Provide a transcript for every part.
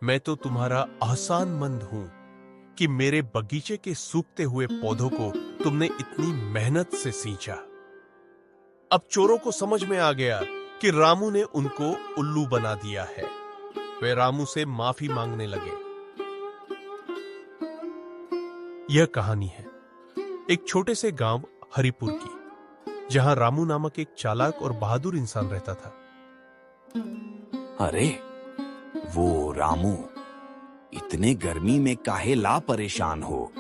मैं तो तुम्हारा एहसानमंद हूं कि मेरे बगीचे के सूखते हुए पौधों को तुमने इतनी मेहनत से सींचा। अब चोरों को समझ में आ गया कि रामू ने उनको उल्लू बना दिया है। वे रामू से माफी मांगने लगे। यह कहानी है एक छोटे से गांव हरिपुर की, जहां रामू नामक एक चालाक और बहादुर इंसान रहता था। अरे वो रामू, इतने गर्मी में काहे ला परेशान हो?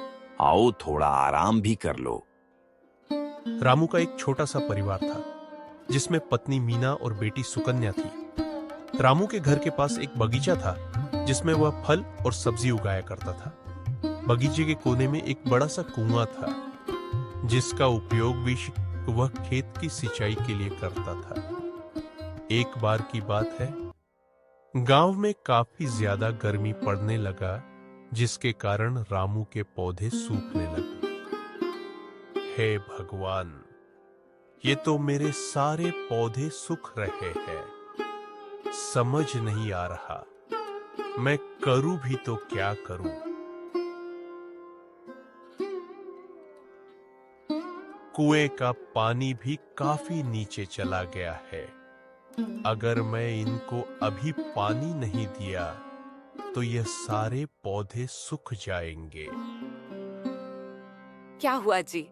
आओ थोड़ा आराम भी कर लो। रामू का एक छोटा सा परिवार था, जिसमें पत्नी मीना और बेटी सुकन्या थी। रामू के घर के पास एक बगीचा था, जिसमें वह फल और सब्जी उगाया करता था। बगीचे के कोने में एक बड़ा सा कुआं था, जिसका उपयोग भी वह खेत की सिंचाई के लिए करता था। एक बार की बात है, गांव में काफी ज्यादा गर्मी पड़ने लगा, जिसके कारण रामू के पौधे सूखने लगे। हे भगवान, ये तो मेरे सारे पौधे सूख रहे हैं। समझ नहीं आ रहा, मैं करूं भी तो क्या करूं। कुएं का पानी भी काफी नीचे चला गया है। अगर मैं इनको अभी पानी नहीं दिया तो ये सारे पौधे सूख जाएंगे। क्या हुआ जी?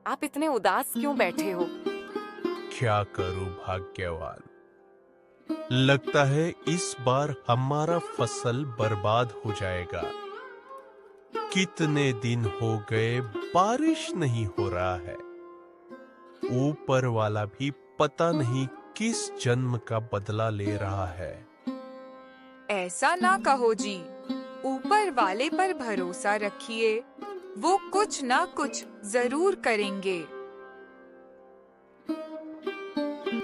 आप इतने उदास क्यों बैठे हो? क्या करूं भाग्यवान, लगता है इस बार हमारा फसल बर्बाद हो जाएगा। कितने दिन हो गए बारिश नहीं हो रहा है। ऊपर वाला भी पता नहीं किस जन्म का बदला ले रहा है। ऐसा ना कहो जी, ऊपर वाले पर भरोसा रखिए, वो कुछ ना कुछ जरूर करेंगे।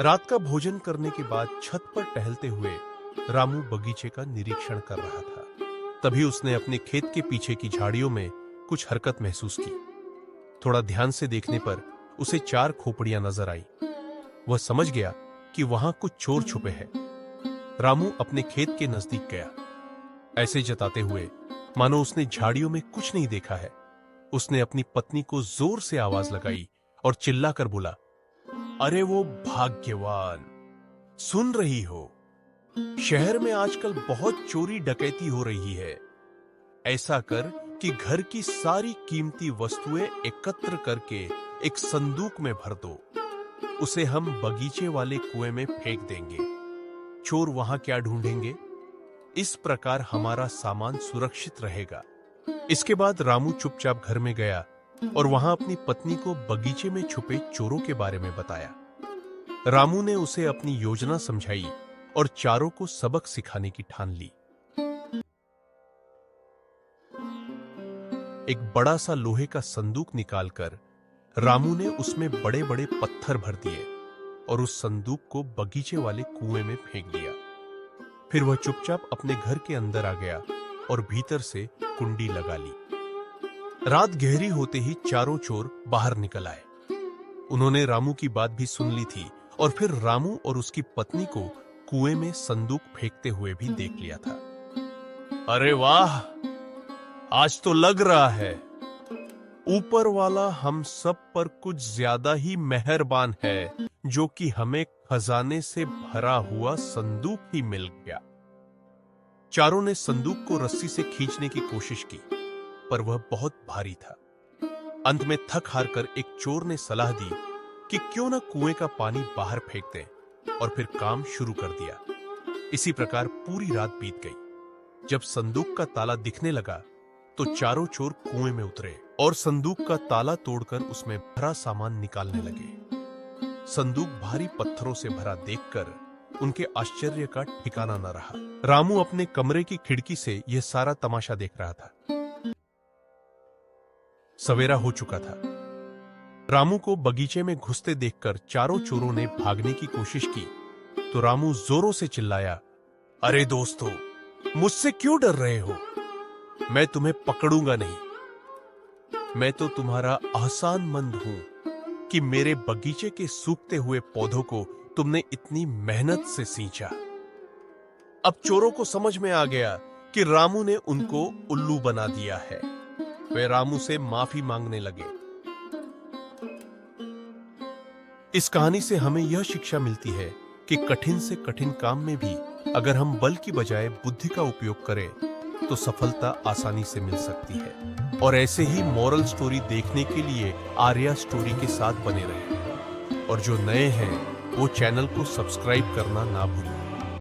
रात का भोजन करने के बाद छत पर टहलते हुए रामू बगीचे का निरीक्षण कर रहा था। तभी उसने अपने खेत के पीछे की झाड़ियों में कुछ हरकत महसूस की। थोड़ा ध्यान से देखने पर उसे 4 खोपड़ियां नजर आई। वह समझ गया कि वहां कुछ चोर छुपे हैं। रामू अपने खेत के नजदीक गया, ऐसे जताते हुए मानो उसने झाड़ियों में कुछ नहीं देखा है। उसने अपनी पत्नी को जोर से आवाज लगाई और चिल्लाकर बोला, अरे वो भाग्यवान, सुन रही हो? शहर में आजकल बहुत चोरी डकैती हो रही है। ऐसा कर कि घर की सारी कीमती वस्तुएं एकत्र करके एक संदूक में भर दो। उसे हम बगीचे वाले कुएं में फेंक देंगे। चोर वहां क्या ढूंढेंगे? इस प्रकार हमारा सामान सुरक्षित रहेगा। इसके बाद रामू चुपचाप घर में गया और वहां अपनी पत्नी को बगीचे में छुपे चोरों के बारे में बताया। रामू ने उसे अपनी योजना समझाई और चारों को सबक सिखाने की ठान ली। एक बड़ा सा लोहे का संदूक निकालकर रामू ने उसमें बड़े बड़े पत्थर भर दिए और उस संदूक को बगीचे वाले कुएं में फेंक दिया। फिर वह चुपचाप अपने घर के अंदर आ गया और भीतर से कुंडी लगा ली। रात गहरी होते ही चारों चोर बाहर निकल आए। उन्होंने रामू की बात भी सुन ली थी और फिर रामू और उसकी पत्नी को कुएं में संदूक फेंकते हुए भी देख लिया था। अरे वाह, आज तो लग रहा है ऊपर वाला हम सब पर कुछ ज्यादा ही मेहरबान है, जो कि हमें खजाने से भरा हुआ संदूक ही मिल गया। चारों ने संदूक को रस्सी से खींचने की कोशिश की, पर वह बहुत भारी था। अंत में थक हार कर एक चोर ने सलाह दी कि क्यों न कुएं का पानी बाहर फेंक दें, और फिर काम शुरू कर दिया। इसी प्रकार पूरी रात बीत गई। जब संदूक का ताला दिखने लगा तो चारों चोर कुएं में उतरे और संदूक का ताला तोड़कर उसमें भरा सामान निकालने लगे। संदूक भारी पत्थरों से भरा देखकर उनके आश्चर्य का ठिकाना न रहा। रामू अपने कमरे की खिड़की से यह सारा तमाशा देख रहा था। सवेरा हो चुका था। रामू को बगीचे में घुसते देखकर चारों चोरों ने भागने की कोशिश की तो रामू जोरों से चिल्लाया, अरे दोस्तों, मुझसे क्यों डर रहे हो? मैं तुम्हें पकड़ूंगा नहीं। मैं तो तुम्हारा एहसानमंद हूं कि मेरे बगीचे के सूखते हुए पौधों को तुमने इतनी मेहनत से सींचा। अब चोरों को समझ में आ गया कि रामू ने उनको उल्लू बना दिया है। वे रामू से माफी मांगने लगे। इस कहानी से हमें यह शिक्षा मिलती है कि कठिन से कठिन काम में भी अगर हम बल की बजाय बुद्धि का उपयोग करें तो सफलता आसानी से मिल सकती है। और ऐसे ही मॉरल स्टोरी देखने के लिए आर्या स्टोरी के साथ बने रहें। और जो नए हैं वो चैनल को सब्सक्राइब करना ना भूलें।